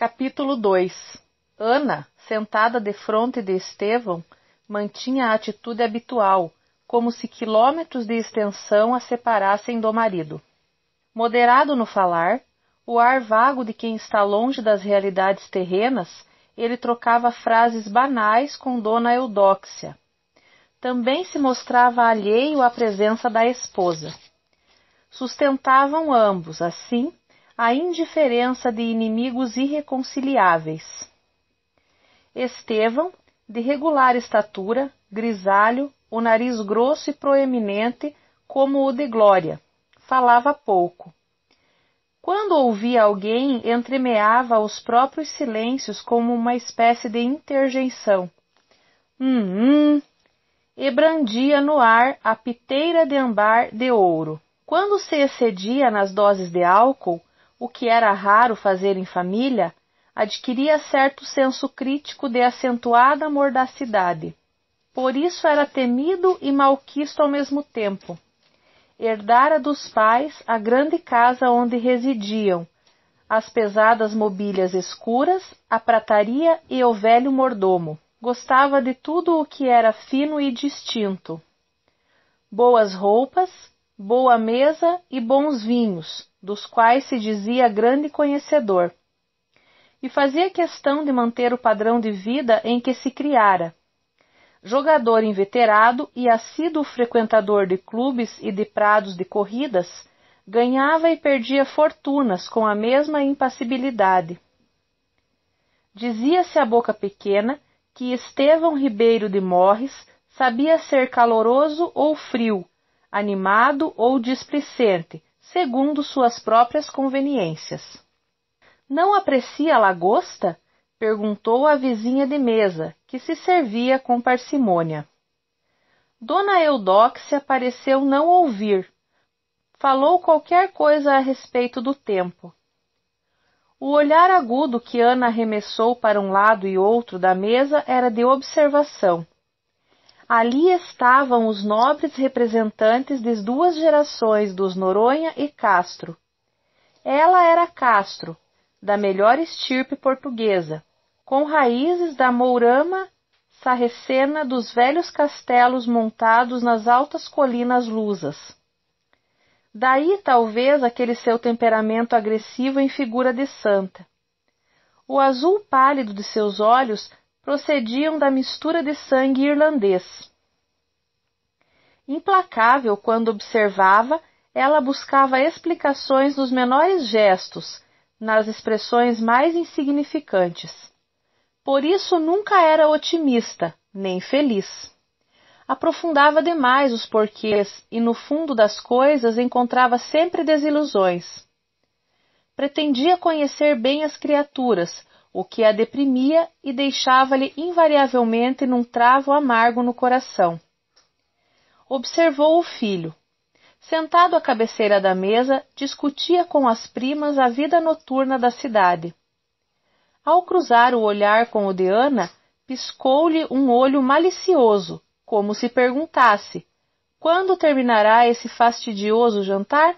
Capítulo 2. Ana, sentada defronte de Estevão, mantinha a atitude habitual, como se quilômetros de extensão a separassem do marido. Moderado no falar, o ar vago de quem está longe das realidades terrenas, ele trocava frases banais com Dona Eudóxia. Também se mostrava alheio à presença da esposa. Sustentavam ambos, assim, a indiferença de inimigos irreconciliáveis. Estevão, de regular estatura, grisalho, o nariz grosso e proeminente como o de Glória, falava pouco. Quando ouvia alguém, entremeava os próprios silêncios como uma espécie de interjeição. E brandia no ar a piteira de âmbar de ouro. Quando se excedia nas doses de álcool, o que era raro fazer em família, adquiria certo senso crítico de acentuada mordacidade. Por isso era temido e malquisto ao mesmo tempo. Herdara dos pais a grande casa onde residiam, as pesadas mobílias escuras, a prataria e o velho mordomo. Gostava de tudo o que era fino e distinto. Boas roupas, boa mesa e bons vinhos, dos quais se dizia grande conhecedor. E fazia questão de manter o padrão de vida em que se criara. Jogador inveterado e assíduo frequentador de clubes e de prados de corridas, ganhava e perdia fortunas com a mesma impassibilidade. Dizia-se a boca pequena que Estevão Ribeiro de Morres sabia ser caloroso ou frio, animado ou displicente, segundo suas próprias conveniências. Não aprecia a lagosta? Perguntou a vizinha de mesa, que se servia com parcimônia. Dona Eudóxia pareceu não ouvir. Falou qualquer coisa a respeito do tempo. O olhar agudo que Ana arremessou para um lado e outro da mesa era de observação. Ali estavam os nobres representantes das duas gerações dos Noronha e Castro. Ela era Castro, da melhor estirpe portuguesa, com raízes da mourama sarracena dos velhos castelos montados nas altas colinas lusas. Daí, talvez, aquele seu temperamento agressivo em figura de santa. O azul pálido de seus olhos procediam da mistura de sangue irlandês. Implacável quando observava, ela buscava explicações nos menores gestos, nas expressões mais insignificantes. Por isso nunca era otimista, nem feliz. Aprofundava demais os porquês e no fundo das coisas encontrava sempre desilusões. Pretendia conhecer bem as criaturas, o que a deprimia e deixava-lhe invariavelmente num travo amargo no coração. Observou o filho. Sentado à cabeceira da mesa, discutia com as primas a vida noturna da cidade. Ao cruzar o olhar com o de Ana, piscou-lhe um olho malicioso, como se perguntasse: quando terminará esse fastidioso jantar?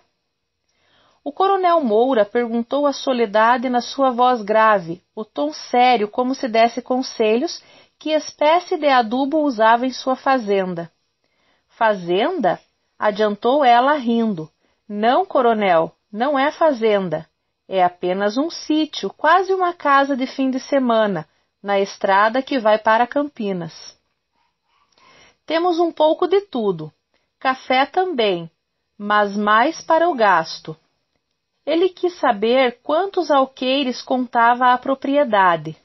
O coronel Moura perguntou a Soledade na sua voz grave, o tom sério como se desse conselhos, que espécie de adubo usava em sua fazenda. Fazenda? Adiantou ela rindo. Não, coronel, não é fazenda. É apenas um sítio, quase uma casa de fim de semana, na estrada que vai para Campinas. Temos um pouco de tudo. Café também, mas mais para o gasto. Ele quis saber quantos alqueires contava a propriedade.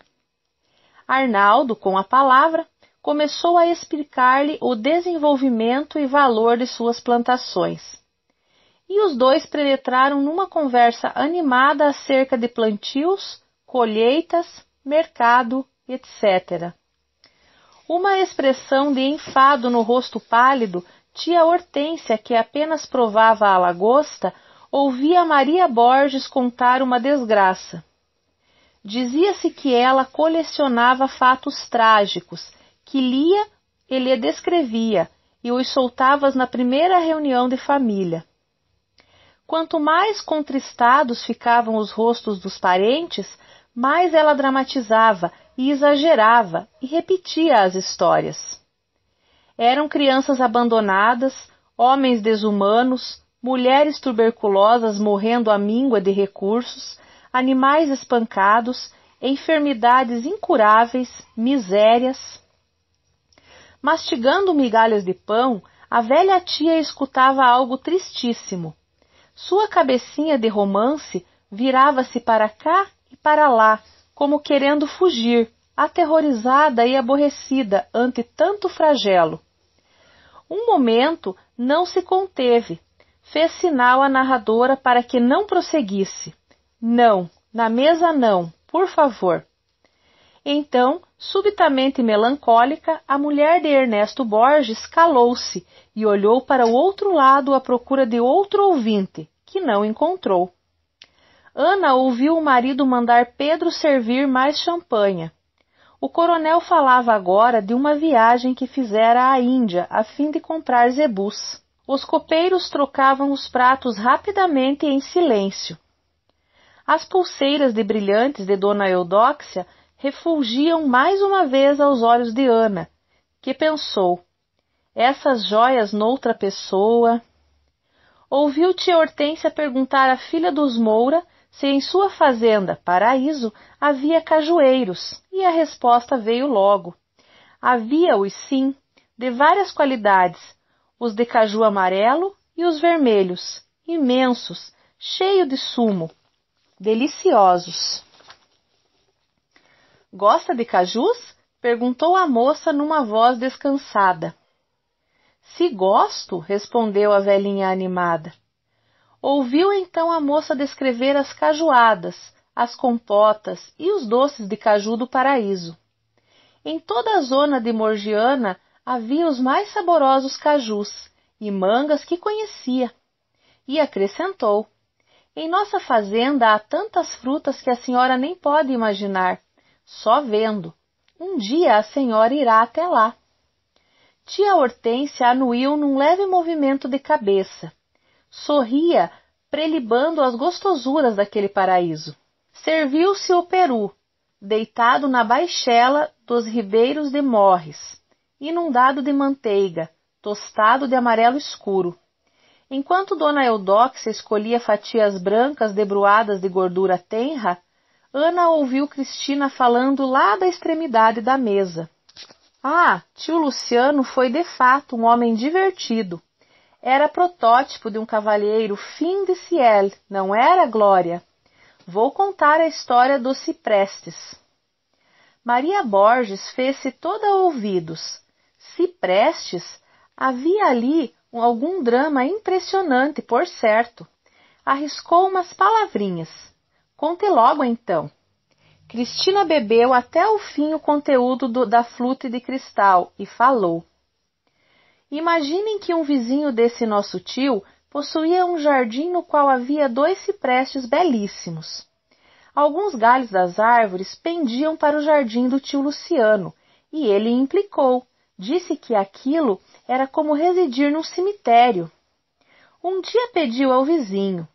Arnaldo, com a palavra, começou a explicar-lhe o desenvolvimento e valor de suas plantações. E os dois penetraram numa conversa animada acerca de plantios, colheitas, mercado, etc. Uma expressão de enfado no rosto pálido, tia Hortência, que apenas provava a lagosta, ouvia Maria Borges contar uma desgraça. Dizia-se que ela colecionava fatos trágicos, que lia e lhe descrevia, e os soltava na primeira reunião de família. Quanto mais contristados ficavam os rostos dos parentes, mais ela dramatizava e exagerava e repetia as histórias. Eram crianças abandonadas, homens desumanos, mulheres tuberculosas morrendo à míngua de recursos, animais espancados, enfermidades incuráveis, misérias. Mastigando migalhas de pão, a velha tia escutava algo tristíssimo. Sua cabecinha de romance virava-se para cá e para lá, como querendo fugir, aterrorizada e aborrecida ante tanto flagelo. Um momento não se conteve. Fez sinal à narradora para que não prosseguisse. Não, na mesa não, por favor. Então, subitamente melancólica, a mulher de Ernesto Borges calou-se e olhou para o outro lado à procura de outro ouvinte, que não encontrou. Ana ouviu o marido mandar Pedro servir mais champanha. O coronel falava agora de uma viagem que fizera à Índia a fim de comprar zebus. Os copeiros trocavam os pratos rapidamente e em silêncio. As pulseiras de brilhantes de Dona Eudóxia refulgiam mais uma vez aos olhos de Ana, que pensou, essas joias noutra pessoa. Ouviu tia Hortência perguntar à filha dos Moura se em sua fazenda, Paraíso, havia cajueiros, e a resposta veio logo. Havia-os sim, de várias qualidades, os de caju amarelo e os vermelhos, imensos, cheios de sumo, deliciosos. Gosta de cajus? Perguntou a moça numa voz descansada. Se gosto, respondeu a velhinha animada. Ouviu então a moça descrever as cajuadas, as compotas e os doces de caju do Paraíso. Em toda a zona de Morgiana havia os mais saborosos cajus e mangas que conhecia. E acrescentou, em nossa fazenda há tantas frutas que a senhora nem pode imaginar, só vendo. Um dia a senhora irá até lá. Tia Hortência anuiu num leve movimento de cabeça. Sorria, prelibando as gostosuras daquele paraíso. Serviu-se o peru, deitado na baixela dos ribeiros de Morres, inundado de manteiga, tostado de amarelo escuro. Enquanto Dona Eudóxia escolhia fatias brancas debruadas de gordura tenra, Ana ouviu Cristina falando lá da extremidade da mesa. Ah, tio Luciano foi de fato um homem divertido. Era protótipo de um cavalheiro fin de ciel, não era, Glória? Vou contar a história dos ciprestes. Maria Borges fez-se toda ouvidos. Ciprestes? Havia ali algum drama impressionante, por certo. Arriscou umas palavrinhas. Conte logo, então. Cristina bebeu até o fim o conteúdo da flute de cristal e falou. Imaginem que um vizinho desse nosso tio possuía um jardim no qual havia 2 ciprestes belíssimos. Alguns galhos das árvores pendiam para o jardim do tio Luciano, e ele implicou. Disse que aquilo era como residir num cemitério. Um dia pediu ao vizinho,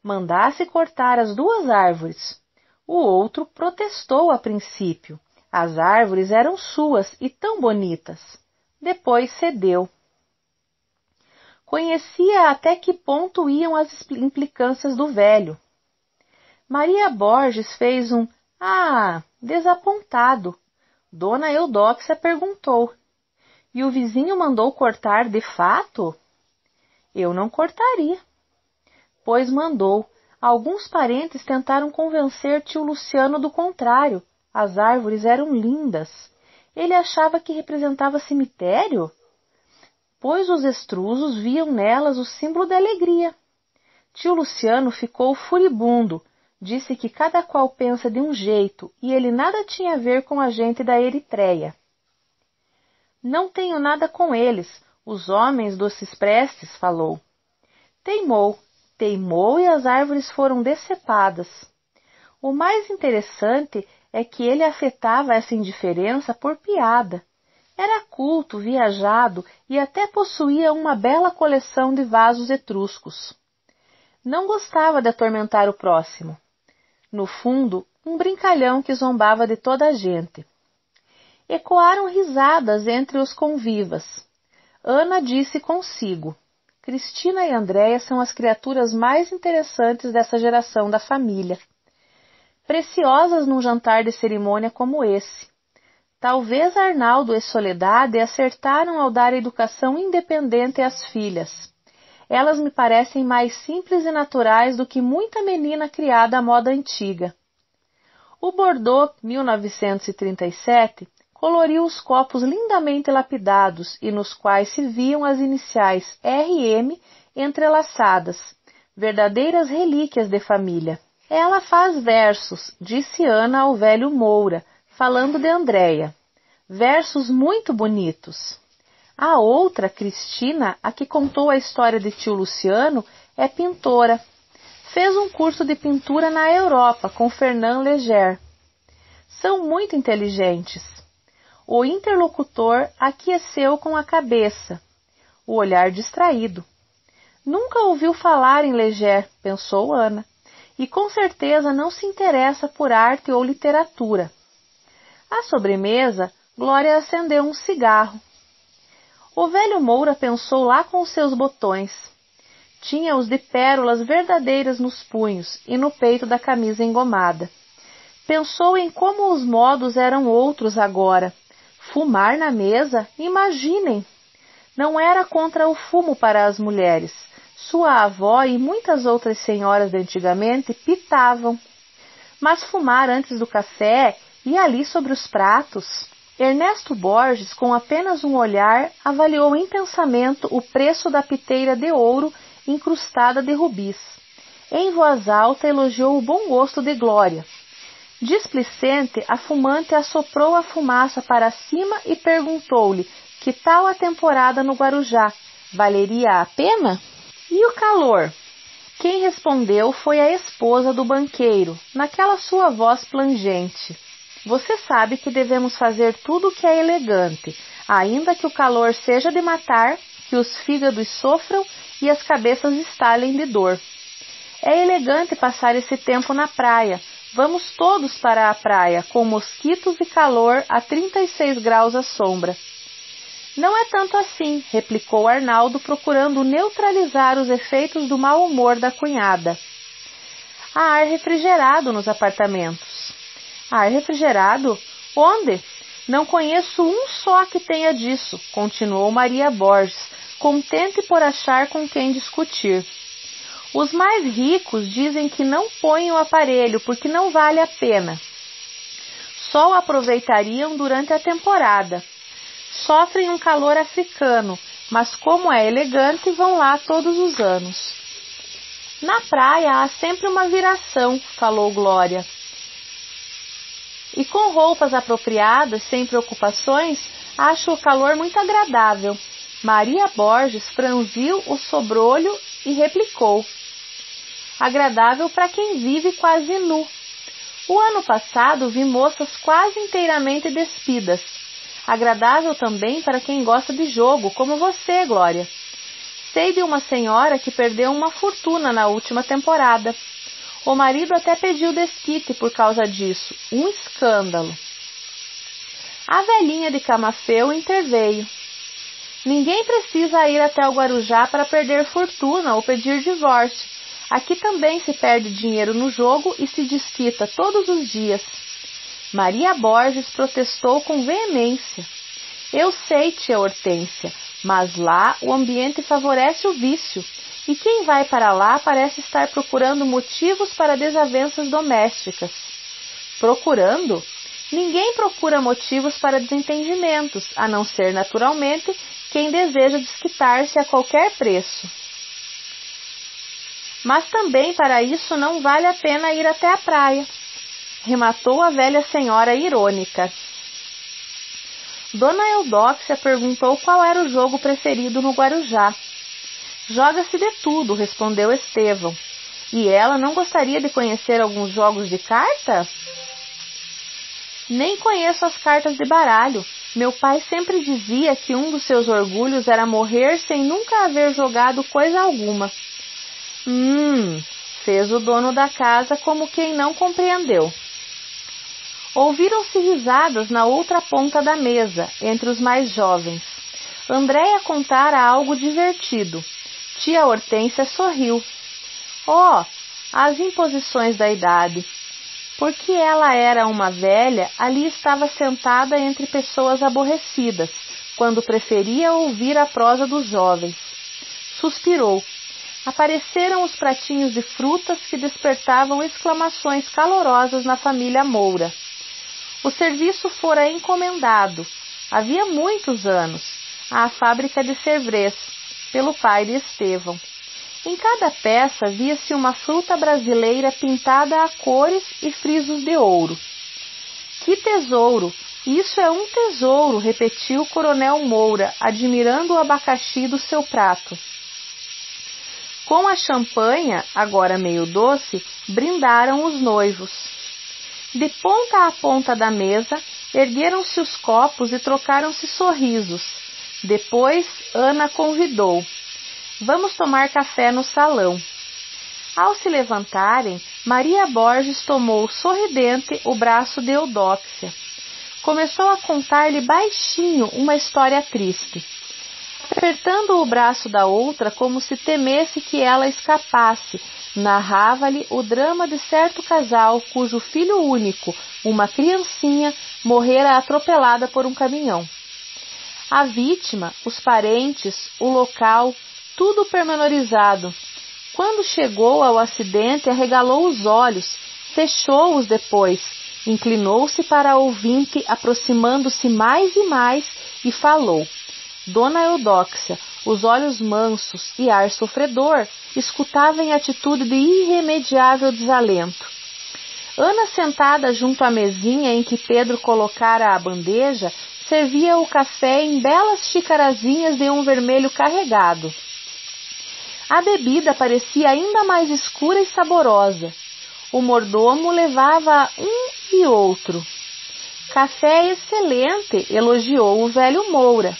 mandasse cortar as 2 árvores. O outro protestou a princípio. As árvores eram suas e tão bonitas. Depois cedeu. Conhecia até que ponto iam as implicâncias do velho. Maria Borges fez um desapontado. Dona Eudóxia perguntou. E o vizinho mandou cortar de fato? Eu não cortaria. Pois mandou. Alguns parentes tentaram convencer tio Luciano do contrário. As árvores eram lindas. Ele achava que representava cemitério? Pois os extrusos viam nelas o símbolo da alegria. Tio Luciano ficou furibundo. Disse que cada qual pensa de um jeito e ele nada tinha a ver com a gente da Eritreia. Não tenho nada com eles, os homens dos ciprestes, falou. Teimou e as árvores foram decepadas. O mais interessante é que ele afetava essa indiferença por piada. Era culto, viajado e até possuía uma bela coleção de vasos etruscos. Não gostava de atormentar o próximo. No fundo, um brincalhão que zombava de toda a gente. Ecoaram risadas entre os convivas. Ana disse consigo: Cristina e Andréia são as criaturas mais interessantes dessa geração da família. Preciosas num jantar de cerimônia como esse. Talvez Arnaldo e Soledade acertaram ao dar educação independente às filhas. Elas me parecem mais simples e naturais do que muita menina criada à moda antiga. O Bordeaux 1937 coloriu os copos lindamente lapidados e nos quais se viam as iniciais R.M. entrelaçadas, verdadeiras relíquias de família. Ela faz versos, disse Ana ao velho Moura, falando de Andréia. Versos muito bonitos. A outra, Cristina, a que contou a história de tio Luciano, é pintora. Fez um curso de pintura na Europa com Fernand Léger. São muito inteligentes. O interlocutor aqueceu com a cabeça, o olhar distraído. Nunca ouviu falar em Léger, pensou Ana, e com certeza não se interessa por arte ou literatura. À sobremesa, Glória acendeu um cigarro. O velho Moura pensou lá com os seus botões. Tinha-os de pérolas verdadeiras nos punhos e no peito da camisa engomada. Pensou em como os modos eram outros agora. Fumar na mesa? Imaginem! Não era contra o fumo para as mulheres. Sua avó e muitas outras senhoras de antigamente pitavam. Mas fumar antes do café e ali sobre os pratos? Ernesto Borges, com apenas um olhar, avaliou em pensamento o preço da piteira de ouro incrustada de rubis. Em voz alta elogiou o bom gosto de Glória. Displicente, a fumante assoprou a fumaça para cima e perguntou-lhe que tal a temporada no Guarujá, valeria a pena? E o calor? Quem respondeu foi a esposa do banqueiro, naquela sua voz plangente. Você sabe que devemos fazer tudo o que é elegante, ainda que o calor seja de matar, que os fígados sofram e as cabeças estalem de dor. É elegante passar esse tempo na praia. Vamos todos para a praia, com mosquitos e calor a 36 graus à sombra. Não é tanto assim, replicou Arnaldo, procurando neutralizar os efeitos do mau humor da cunhada. Há ar refrigerado nos apartamentos. Ar refrigerado? Onde? Não conheço um só que tenha disso, continuou Maria Borges, contente por achar com quem discutir. Os mais ricos dizem que não põem o aparelho porque não vale a pena. Só o aproveitariam durante a temporada. Sofrem um calor africano, mas como é elegante, vão lá todos os anos. Na praia há sempre uma viração, falou Glória. E com roupas apropriadas, sem preocupações, acho o calor muito agradável. Maria Borges franziu o sobrolho e replicou. Agradável para quem vive quase nu. O ano passado vi moças quase inteiramente despidas. Agradável também para quem gosta de jogo, como você, Glória. Sei de uma senhora que perdeu uma fortuna na última temporada. O marido até pediu desquite por causa disso. Um escândalo. A velhinha de Camafeu interveio. Ninguém precisa ir até o Guarujá para perder fortuna ou pedir divórcio. Aqui também se perde dinheiro no jogo e se desquita todos os dias. Maria Borges protestou com veemência. Eu sei, tia Hortência, mas lá o ambiente favorece o vício. E quem vai para lá parece estar procurando motivos para desavenças domésticas. Procurando? Ninguém procura motivos para desentendimentos, a não ser, naturalmente, quem deseja desquitar-se a qualquer preço. Mas também para isso não vale a pena ir até a praia, rematou a velha senhora irônica. Dona Eudóxia perguntou qual era o jogo preferido no Guarujá. Joga-se de tudo, respondeu Estevão. E ela não gostaria de conhecer alguns jogos de carta? Nem conheço as cartas de baralho. Meu pai sempre dizia que um dos seus orgulhos era morrer sem nunca haver jogado coisa alguma. Fez o dono da casa como quem não compreendeu. Ouviram-se risadas na outra ponta da mesa, entre os mais jovens. Andréia contara algo divertido. Tia Hortência sorriu. Oh, as imposições da idade! Porque ela era uma velha, ali estava sentada entre pessoas aborrecidas, quando preferia ouvir a prosa dos jovens. Suspirou. Apareceram os pratinhos de frutas que despertavam exclamações calorosas na família Moura. O serviço fora encomendado, havia muitos anos, à fábrica de Cervrez, pelo pai de Estevão. Em cada peça via-se uma fruta brasileira pintada a cores e frisos de ouro. Que tesouro! Isso é um tesouro, repetiu o coronel Moura, admirando o abacaxi do seu prato. Com a champanha, agora meio doce, brindaram os noivos. De ponta a ponta da mesa, ergueram-se os copos e trocaram-se sorrisos. Depois, Ana convidou. Vamos tomar café no salão. Ao se levantarem, Maria Borges tomou sorridente o braço de Eudóxia. Começou a contar-lhe baixinho uma história triste. Apertando o braço da outra como se temesse que ela escapasse, narrava-lhe o drama de certo casal cujo filho único, uma criancinha, morrera atropelada por um caminhão. A vítima, os parentes, o local, tudo pormenorizado. Quando chegou ao acidente, arregalou os olhos, fechou-os depois, inclinou-se para a ouvinte, aproximando-se mais e mais, e falou. Dona Eudóxia, os olhos mansos e ar sofredor, escutava em atitude de irremediável desalento. Ana, sentada junto à mesinha em que Pedro colocara a bandeja, servia o café em belas xicarazinhas de um vermelho carregado. A bebida parecia ainda mais escura e saborosa. O mordomo levava um e outro. Café excelente, elogiou o velho Moura.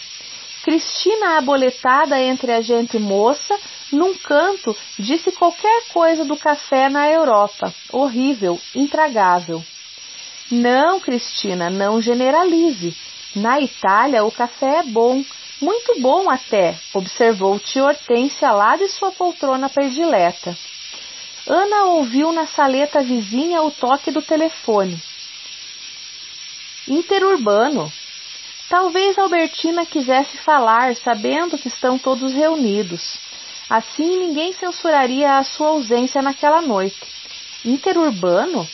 Cristina, aboletada entre a gente moça, num canto, disse qualquer coisa do café na Europa. Horrível, intragável. Não, Cristina, não generalize. Na Itália o café é bom, muito bom até, observou tia Hortência lá de sua poltrona predileta. Ana ouviu na saleta vizinha o toque do telefone. Interurbano. Talvez Albertina quisesse falar, sabendo que estão todos reunidos. Assim ninguém censuraria a sua ausência naquela noite. Interurbano?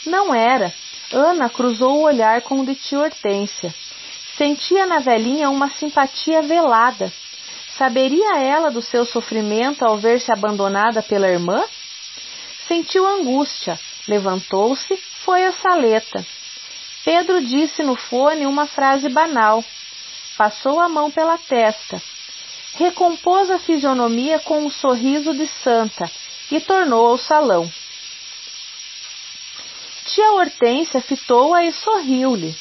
Não era. Ana cruzou o olhar com o de tia Hortência. Sentia na velhinha uma simpatia velada. Saberia ela do seu sofrimento ao ver-se abandonada pela irmã? Sentiu angústia. Levantou-se, foi à saleta. Pedro disse no fone uma frase banal. Passou a mão pela testa. Recompôs a fisionomia com um sorriso de santa e tornou ao salão. Tia Hortência fitou-a e sorriu-lhe.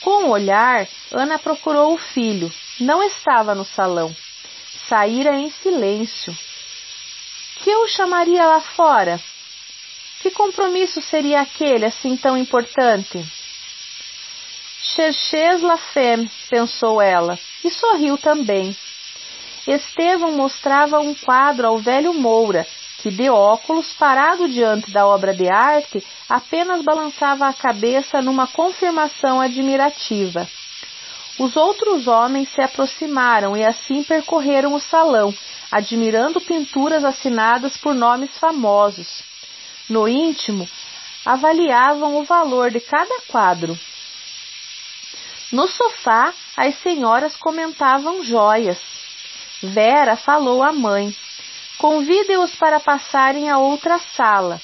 Com o olhar, Ana procurou o filho. Não estava no salão. Saíra em silêncio. Que eu o chamaria lá fora? Que compromisso seria aquele, assim tão importante? Cherchez la femme, pensou ela, e sorriu também. Estevão mostrava um quadro ao velho Moura, que de óculos, parado diante da obra de arte, apenas balançava a cabeça numa confirmação admirativa. Os outros homens se aproximaram e assim percorreram o salão, admirando pinturas assinadas por nomes famosos. No íntimo, avaliavam o valor de cada quadro. No sofá, as senhoras comentavam joias. Vera falou à mãe. Convide-os para passarem a outra sala.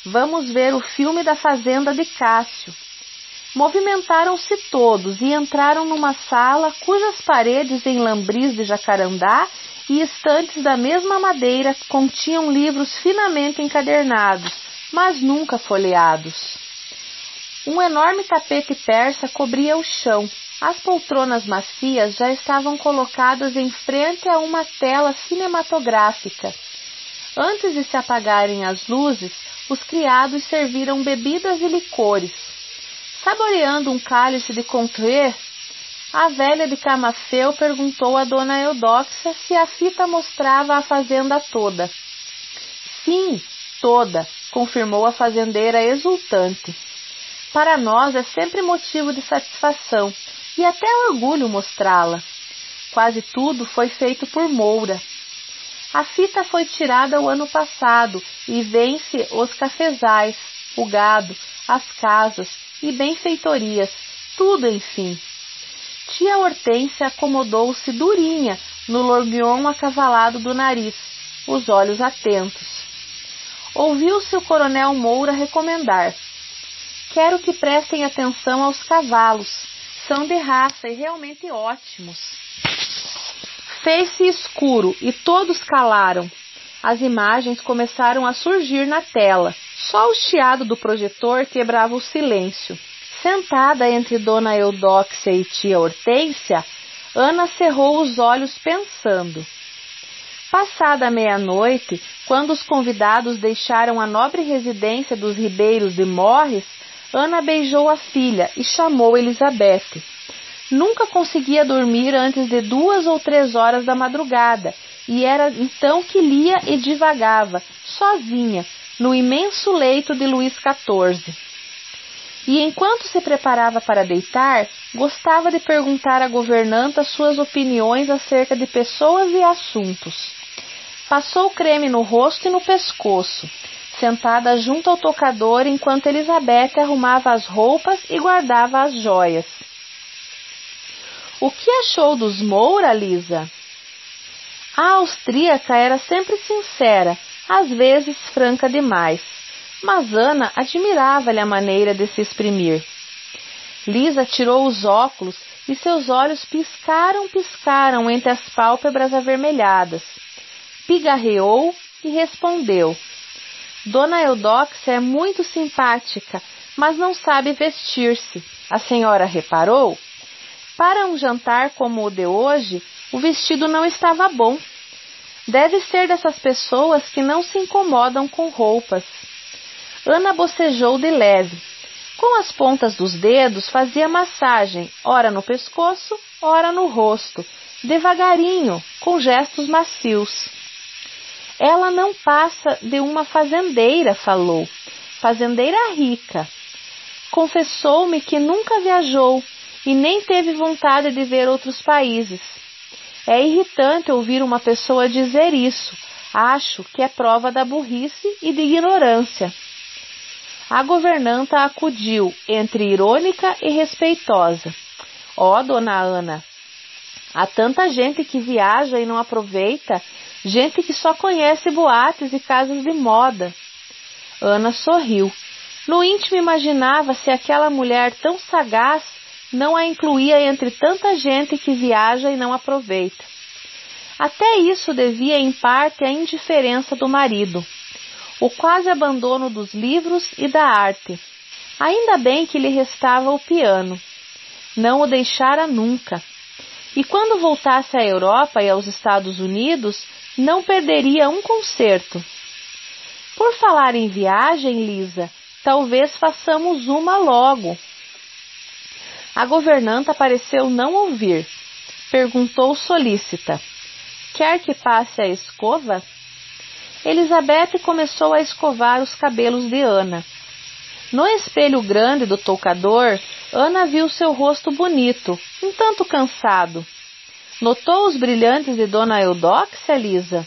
Vamos ver o filme da Fazenda de Cássio. Movimentaram-se todos e entraram numa sala cujas paredes em lambris de jacarandá e estantes da mesma madeira continham livros finamente encadernados, mas nunca folheados. Um enorme tapete persa cobria o chão. As poltronas macias já estavam colocadas em frente a uma tela cinematográfica. Antes de se apagarem as luzes, os criados serviram bebidas e licores. Saboreando um cálice de Contré, a velha de Camafeu perguntou a dona Eudóxia se a fita mostrava a fazenda toda. Sim, toda, confirmou a fazendeira exultante. Para nós é sempre motivo de satisfação e até orgulho mostrá-la. Quase tudo foi feito por Moura. A fita foi tirada o ano passado e vence os cafezais, o gado, as casas e benfeitorias, tudo enfim. Tia Hortência acomodou-se durinha no lorgnon acavalado do nariz, os olhos atentos. Ouviu-se o coronel Moura recomendar: quero que prestem atenção aos cavalos, são de raça e realmente ótimos. Fez-se escuro e todos calaram. As imagens começaram a surgir na tela. Só o chiado do projetor quebrava o silêncio. Sentada entre dona Eudóxia e tia Hortência, Ana cerrou os olhos pensando. Passada a meia-noite, quando os convidados deixaram a nobre residência dos Ribeiros de Morres, Ana beijou a filha e chamou Elizabeth. Nunca conseguia dormir antes de 2 ou 3 horas da madrugada, e era então que lia e divagava, sozinha, no imenso leito de Luís XIV. E enquanto se preparava para deitar, gostava de perguntar à governanta suas opiniões acerca de pessoas e assuntos. Passou creme no rosto e no pescoço, sentada junto ao tocador enquanto Elizabeth arrumava as roupas e guardava as joias. O que achou dos Moura, Lisa? A austríaca era sempre sincera, às vezes franca demais, mas Ana admirava-lhe a maneira de se exprimir. Lisa tirou os óculos e seus olhos piscaram entre as pálpebras avermelhadas. Pigarreou e respondeu: Dona Eudóxia é muito simpática, mas não sabe vestir-se. A senhora reparou? Para um jantar como o de hoje, o vestido não estava bom. Deve ser dessas pessoas que não se incomodam com roupas. Ana bocejou de leve. Com as pontas dos dedos fazia massagem, ora no pescoço, ora no rosto, devagarinho, com gestos macios. Ela não passa de uma fazendeira, falou. Fazendeira rica. Confessou-me que nunca viajou e nem teve vontade de ver outros países. É irritante ouvir uma pessoa dizer isso. Acho que é prova da burrice e de ignorância. A governanta acudiu, entre irônica e respeitosa. Ó, dona Ana, há tanta gente que viaja e não aproveita, gente que só conhece boates e casas de moda. Ana sorriu. No íntimo imaginava se aquela mulher tão sagaz não a incluía entre tanta gente que viaja e não aproveita. Até isso devia em parte à indiferença do marido, o quase abandono dos livros e da arte. Ainda bem que lhe restava o piano. Não o deixara nunca. E quando voltasse à Europa e aos Estados Unidos, não perderia um concerto. Por falar em viagem, Lisa, talvez façamos uma logo. A governanta pareceu não ouvir. Perguntou solícita: quer que passe a escova? Elizabeth começou a escovar os cabelos de Ana. No espelho grande do toucador, Ana viu seu rosto bonito, um tanto cansado. Notou os brilhantes de Dona Eudóxia, Lisa?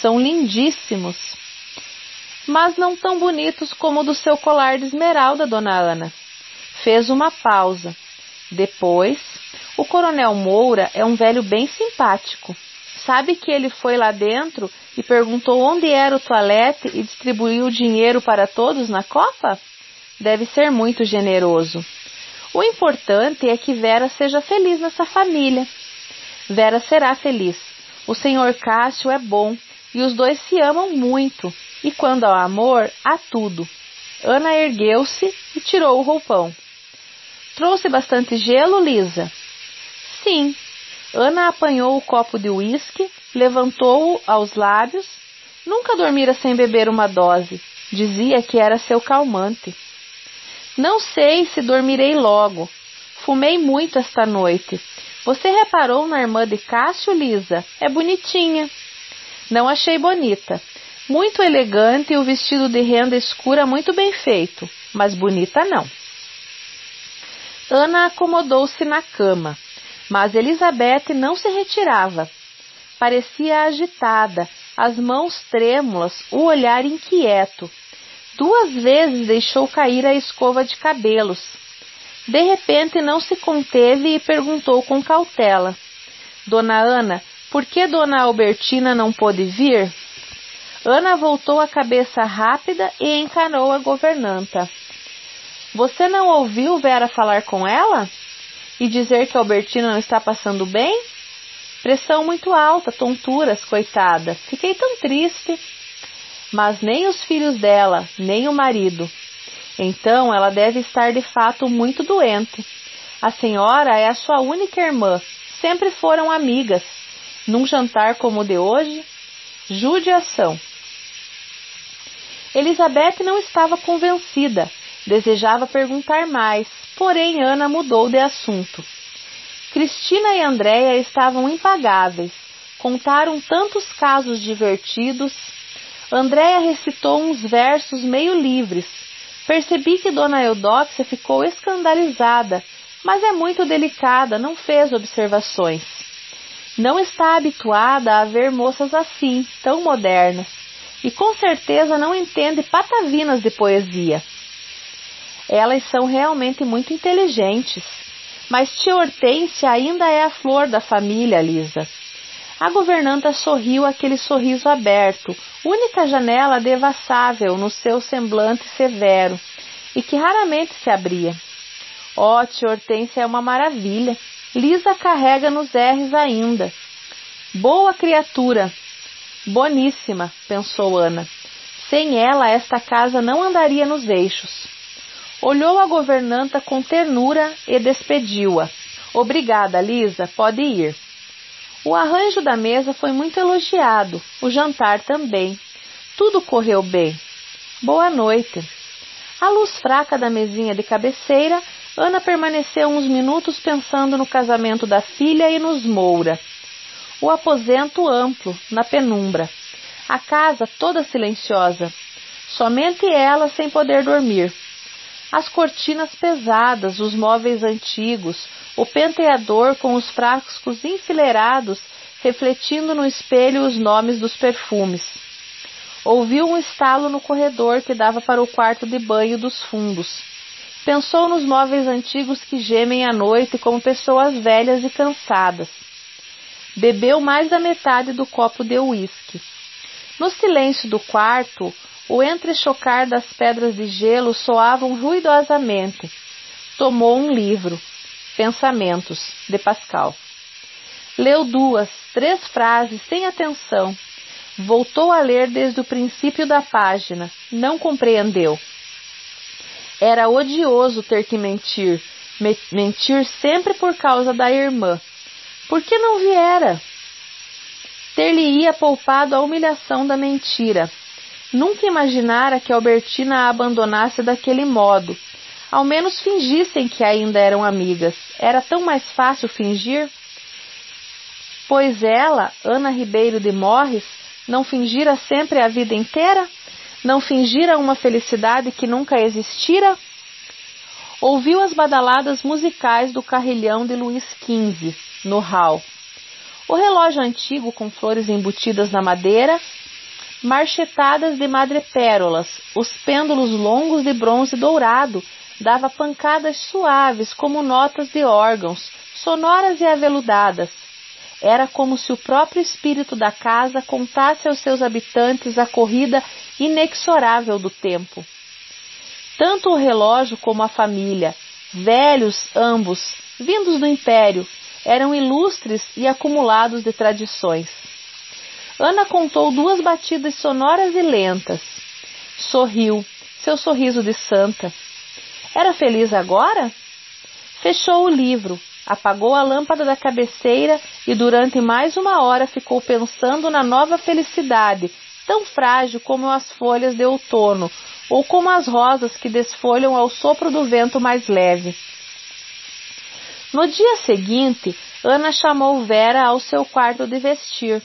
São lindíssimos. Mas não tão bonitos como o do seu colar de esmeralda, Dona Ana. Fez uma pausa. Depois, o coronel Moura é um velho bem simpático. Sabe que ele foi lá dentro e perguntou onde era o toalete e distribuiu o dinheiro para todos na Copa? Deve ser muito generoso. O importante é que Vera seja feliz nessa família. Vera será feliz. O senhor Cássio é bom e os dois se amam muito. E quando há amor, há tudo. Ana ergueu-se e tirou o roupão. Trouxe bastante gelo, Lisa? Sim. Ana apanhou o copo de uísque, levantou-o aos lábios. Nunca dormira sem beber uma dose. Dizia que era seu calmante. Não sei se dormirei logo. Fumei muito esta noite. Você reparou na irmã de Cássio, Lisa? É bonitinha. Não achei bonita. Muito elegante e o vestido de renda escura muito bem feito, mas bonita não. Ana acomodou-se na cama, mas Elizabeth não se retirava. Parecia agitada, as mãos trêmulas, o olhar inquieto. 2 vezes deixou cair a escova de cabelos. De repente não se conteve e perguntou com cautela: Dona Ana, por que Dona Albertina não pôde vir? Ana voltou a cabeça rápida e encarou a governanta. Você não ouviu Vera falar com ela? E dizer que Albertina não está passando bem? Pressão muito alta, tonturas, coitada. Fiquei tão triste. Mas nem os filhos dela, nem o marido. Então ela deve estar de fato muito doente. A senhora é a sua única irmã. Sempre foram amigas. Num jantar como o de hoje, judiação. Elizabeth não estava convencida. Desejava perguntar mais, porém Ana mudou de assunto. Cristina e Andréia estavam impagáveis. Contaram tantos casos divertidos. Andréia recitou uns versos meio livres. Percebi que Dona Eudóxia ficou escandalizada, mas é muito delicada, não fez observações. Não está habituada a ver moças assim, tão modernas, e com certeza não entende patavinas de poesia. Elas são realmente muito inteligentes, mas tia Hortência ainda é a flor da família, Lisa. A governanta sorriu aquele sorriso aberto, única janela devassável no seu semblante severo, e que raramente se abria. Oh, tia Hortência é uma maravilha. Lisa carrega nos R's ainda. Boa criatura. Boníssima, pensou Ana. Sem ela, esta casa não andaria nos eixos. Olhou a governanta com ternura e despediu-a. Obrigada, Lisa, pode ir. O arranjo da mesa foi muito elogiado, o jantar também. Tudo correu bem. Boa noite. À luz fraca da mesinha de cabeceira, Ana permaneceu uns minutos pensando no casamento da filha e nos Moura. O aposento amplo, na penumbra. A casa toda silenciosa. Somente ela sem poder dormir. As cortinas pesadas, os móveis antigos, o penteador com os frascos enfileirados, refletindo no espelho os nomes dos perfumes. Ouviu um estalo no corredor que dava para o quarto de banho dos fundos. Pensou nos móveis antigos que gemem à noite como pessoas velhas e cansadas. Bebeu mais da metade do copo de uísque. No silêncio do quarto, o entrechocar das pedras de gelo soavam ruidosamente. Tomou um livro, Pensamentos, de Pascal. Leu 2, 3 frases sem atenção. Voltou a ler desde o princípio da página. Não compreendeu. Era odioso ter que mentir. Mentir sempre por causa da irmã. Por que não viera? Ter-lhe-ia poupado a humilhação da mentira. Nunca imaginara que Albertina a abandonasse daquele modo. Ao menos fingissem que ainda eram amigas. Era tão mais fácil fingir. Pois ela, Ana Ribeiro de Morres, não fingira sempre a vida inteira? Não fingira uma felicidade que nunca existira? Ouviu as badaladas musicais do carrilhão de Luís XV, no hall. O relógio antigo com flores embutidas na madeira, marchetadas de madrepérolas, os pêndulos longos de bronze dourado, dava pancadas suaves como notas de órgãos, sonoras e aveludadas. Era como se o próprio espírito da casa contasse aos seus habitantes a corrida inexorável do tempo. Tanto o relógio como a família, velhos ambos, vindos do império, eram ilustres e acumulados de tradições. Ana contou 2 batidas sonoras e lentas. Sorriu, seu sorriso de santa. Era feliz agora? Fechou o livro, apagou a lâmpada da cabeceira e durante mais 1 hora ficou pensando na nova felicidade tão frágil como as folhas de outono, ou como as rosas que desfolham ao sopro do vento mais leve. No dia seguinte, Ana chamou Vera ao seu quarto de vestir.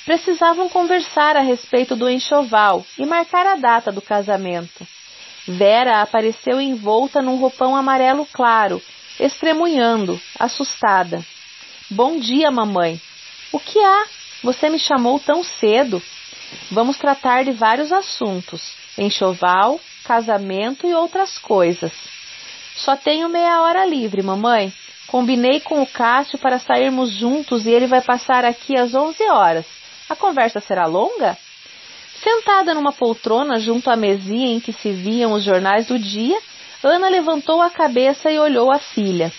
Precisavam conversar a respeito do enxoval e marcar a data do casamento. Vera apareceu envolta num roupão amarelo claro, estremunhando, assustada. — Bom dia, mamãe. — O que há? Você me chamou tão cedo? Vamos tratar de vários assuntos. Enxoval, casamento e outras coisas. Só tenho meia hora livre, mamãe. Combinei com o Cássio para sairmos juntos e ele vai passar aqui às 11 horas. A conversa será longa? Sentada numa poltrona junto à mesinha em que se viam os jornais do dia, Ana levantou a cabeça e olhou a filha.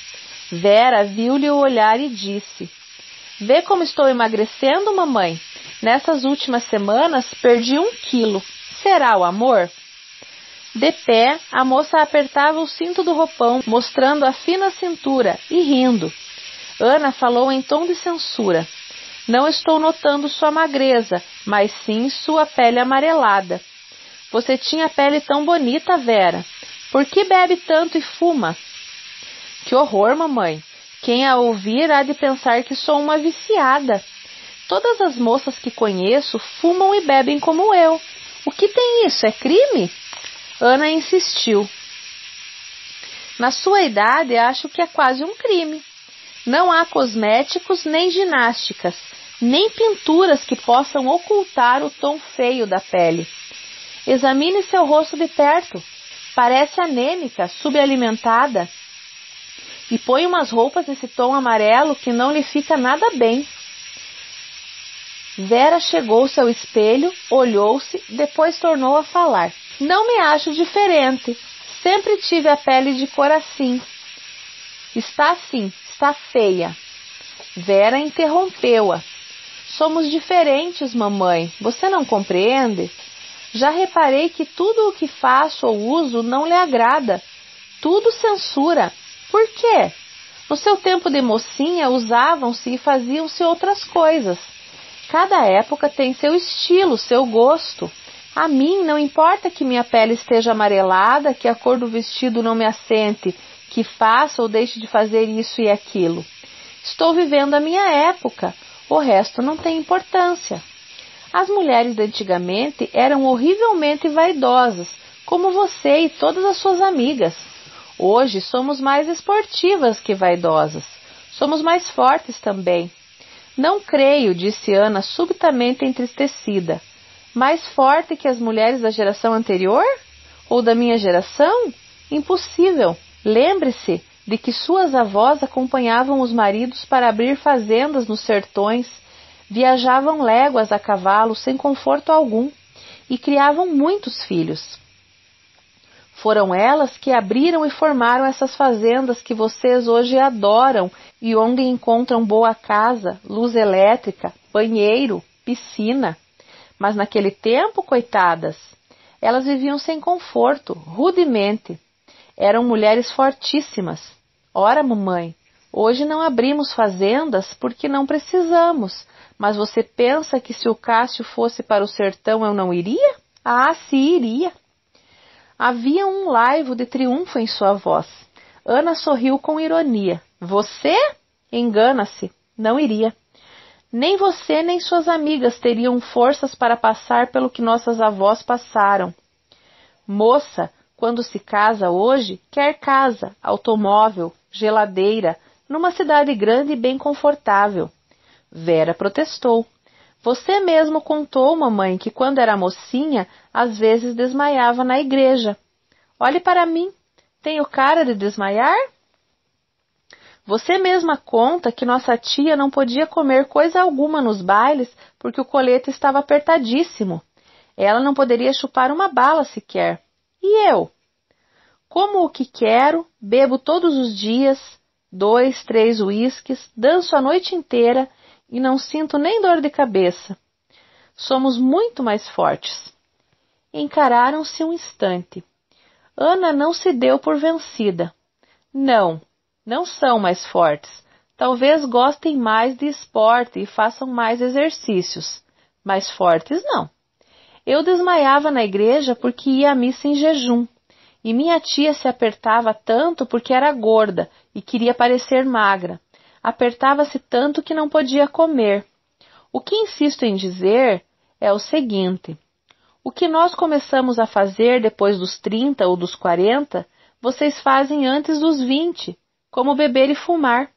Vera viu-lhe o olhar e disse: — Vê como estou emagrecendo, mamãe? Nessas últimas semanas perdi 1 quilo. Será o amor? De pé, a moça apertava o cinto do roupão, mostrando a fina cintura e rindo. Ana falou em tom de censura. — Não estou notando sua magreza, mas sim sua pele amarelada. Você tinha pele tão bonita, Vera. Por que bebe tanto e fuma? — Que horror, mamãe. Quem a ouvir há de pensar que sou uma viciada. Todas as moças que conheço fumam e bebem como eu. O que tem isso? É crime? Ana insistiu. Na sua idade, acho que é quase um crime. Não há cosméticos nem ginásticas, nem pinturas que possam ocultar o tom feio da pele. Examine seu rosto de perto. Parece anêmica, subalimentada. E põe umas roupas nesse tom amarelo que não lhe fica nada bem. Vera chegou-se ao espelho, olhou-se, depois tornou a falar. Não me acho diferente. Sempre tive a pele de cor assim. Está assim, está feia. Vera interrompeu-a. Somos diferentes, mamãe. Você não compreende? Já reparei que tudo o que faço ou uso não lhe agrada. Tudo censura. Por quê? No seu tempo de mocinha usavam-se e faziam-se outras coisas. Cada época tem seu estilo, seu gosto. A mim não importa que minha pele esteja amarelada, que a cor do vestido não me assente, que faça ou deixe de fazer isso e aquilo. Estou vivendo a minha época. O resto não tem importância. As mulheres de antigamente eram horrivelmente vaidosas, como você e todas as suas amigas. Hoje somos mais esportivas que vaidosas. Somos mais fortes também. Não creio, disse Ana subitamente entristecida. Mais forte que as mulheres da geração anterior? Ou da minha geração? Impossível. Lembre-se de que suas avós acompanhavam os maridos para abrir fazendas nos sertões, viajavam léguas a cavalo sem conforto algum e criavam muitos filhos. Foram elas que abriram e formaram essas fazendas que vocês hoje adoram e onde encontram boa casa, luz elétrica, banheiro, piscina. Mas naquele tempo, coitadas, elas viviam sem conforto, rudemente. Eram mulheres fortíssimas. Ora, mamãe, hoje não abrimos fazendas porque não precisamos, mas você pensa que se o Cássio fosse para o sertão eu não iria? Ah, se iria! Havia um laivo de triunfo em sua voz. Ana sorriu com ironia. Você? Engana-se. Não iria. Nem você nem suas amigas teriam forças para passar pelo que nossas avós passaram. Moça, quando se casa hoje, quer casa, automóvel, geladeira, numa cidade grande e bem confortável. Vera protestou. Você mesmo contou, mamãe, que quando era mocinha, às vezes desmaiava na igreja. Olhe para mim. Tenho cara de desmaiar? Você mesma conta que nossa tia não podia comer coisa alguma nos bailes porque o colete estava apertadíssimo. Ela não poderia chupar uma bala sequer. E eu? Como o que quero, bebo todos os dias, 2, 3 uísques, danço a noite inteira e não sinto nem dor de cabeça. Somos muito mais fortes. Encararam-se um instante. Ana não se deu por vencida. Não, não são mais fortes. Talvez gostem mais de esporte e façam mais exercícios. Mais fortes não. Eu desmaiava na igreja porque ia à missa em jejum, e minha tia se apertava tanto porque era gorda e queria parecer magra. Apertava-se tanto que não podia comer. O que insisto em dizer é o seguinte: o que nós começamos a fazer depois dos 30 ou dos 40, vocês fazem antes dos 20, como beber e fumar.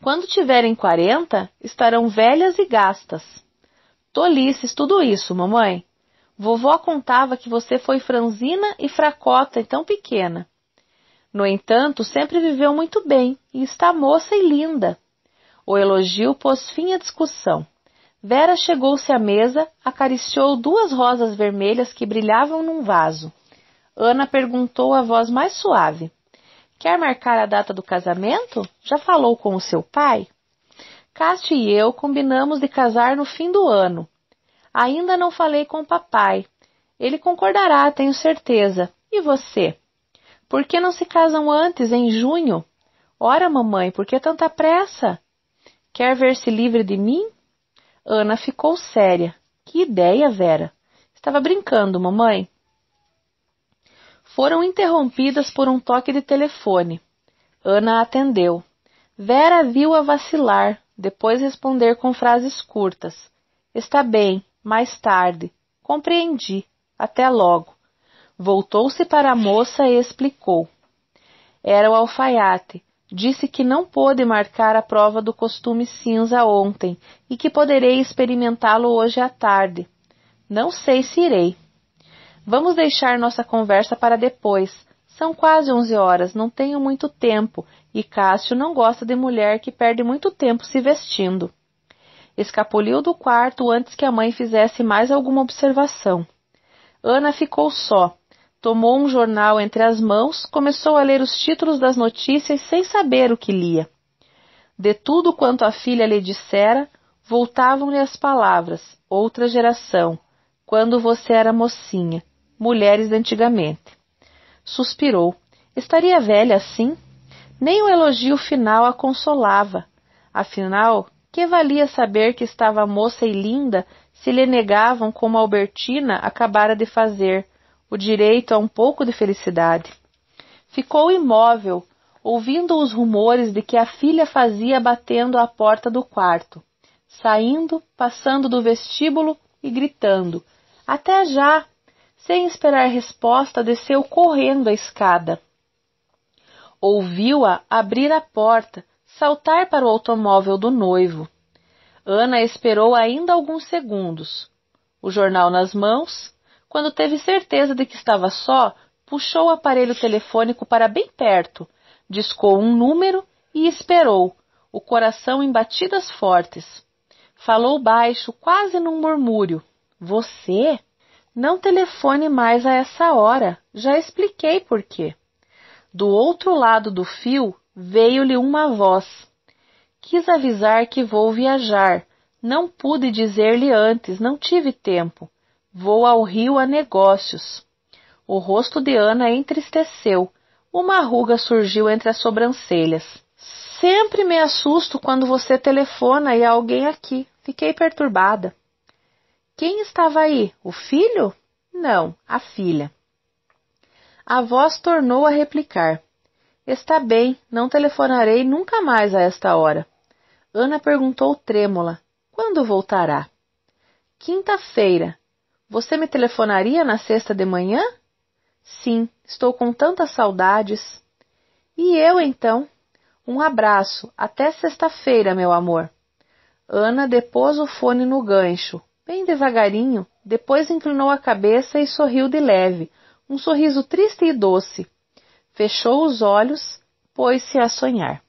Quando tiverem 40, estarão velhas e gastas. Tolices tudo isso, mamãe. Vovó contava que você foi franzina e fracota e tão pequena. No entanto, sempre viveu muito bem e está moça e linda. O elogio pôs fim à discussão. Vera chegou-se à mesa, acariciou 2 rosas vermelhas que brilhavam num vaso. Ana perguntou a voz mais suave: quer marcar a data do casamento? Já falou com o seu pai? Cássio e eu combinamos de casar no fim do ano. Ainda não falei com o papai. Ele concordará, tenho certeza. E você? Por que não se casam antes, em junho? Ora, mamãe, por que tanta pressa? Quer ver-se livre de mim? Ana ficou séria. Que ideia, Vera. Estava brincando, mamãe. Foram interrompidas por um toque de telefone. Ana atendeu. Vera viu-a vacilar, depois responder com frases curtas. Está bem, mais tarde. Compreendi. Até logo. Voltou-se para a moça e explicou. Era o alfaiate. Disse que não pôde marcar a prova do costume cinza ontem e que poderei experimentá-lo hoje à tarde. Não sei se irei. Vamos deixar nossa conversa para depois. São quase 11 horas, não tenho muito tempo, e Cássio não gosta de mulher que perde muito tempo se vestindo. Escapuliu do quarto antes que a mãe fizesse mais alguma observação. Ana ficou só. Tomou um jornal entre as mãos, começou a ler os títulos das notícias sem saber o que lia. De tudo quanto a filha lhe dissera, voltavam-lhe as palavras: outra geração, quando você era mocinha, mulheres de antigamente. Suspirou. Estaria velha assim? Nem o elogio final a consolava. Afinal, que valia saber que estava moça e linda se lhe negavam, como Albertina acabara de fazer, o direito a um pouco de felicidade? Ficou imóvel, ouvindo os rumores de que a filha fazia batendo à porta do quarto, saindo, passando do vestíbulo e gritando: até já! Sem esperar resposta, desceu correndo a escada. Ouviu-a abrir a porta, saltar para o automóvel do noivo. Ana esperou ainda alguns segundos. O jornal nas mãos, quando teve certeza de que estava só, puxou o aparelho telefônico para bem perto, discou um número e esperou, o coração em batidas fortes. Falou baixo, quase num murmúrio. Você? Não telefone mais a essa hora. Já expliquei por quê. Do outro lado do fio veio-lhe uma voz. Quis avisar que vou viajar. Não pude dizer-lhe antes, não tive tempo. Vou ao Rio a negócios. O rosto de Ana entristeceu. Uma ruga surgiu entre as sobrancelhas. Sempre me assusto quando você telefona e há alguém aqui. Fiquei perturbada. Quem estava aí? O filho? Não, a filha. A voz tornou a replicar. Está bem, não telefonarei nunca mais a esta hora. Ana perguntou trêmula. Quando voltará? Quinta-feira. Você me telefonaria na sexta de manhã? Sim, estou com tantas saudades. E eu, então? Um abraço. Até sexta-feira, meu amor. Ana depôs o fone no gancho, bem devagarinho, depois inclinou a cabeça e sorriu de leve, um sorriso triste e doce. Fechou os olhos, pôs-se a sonhar.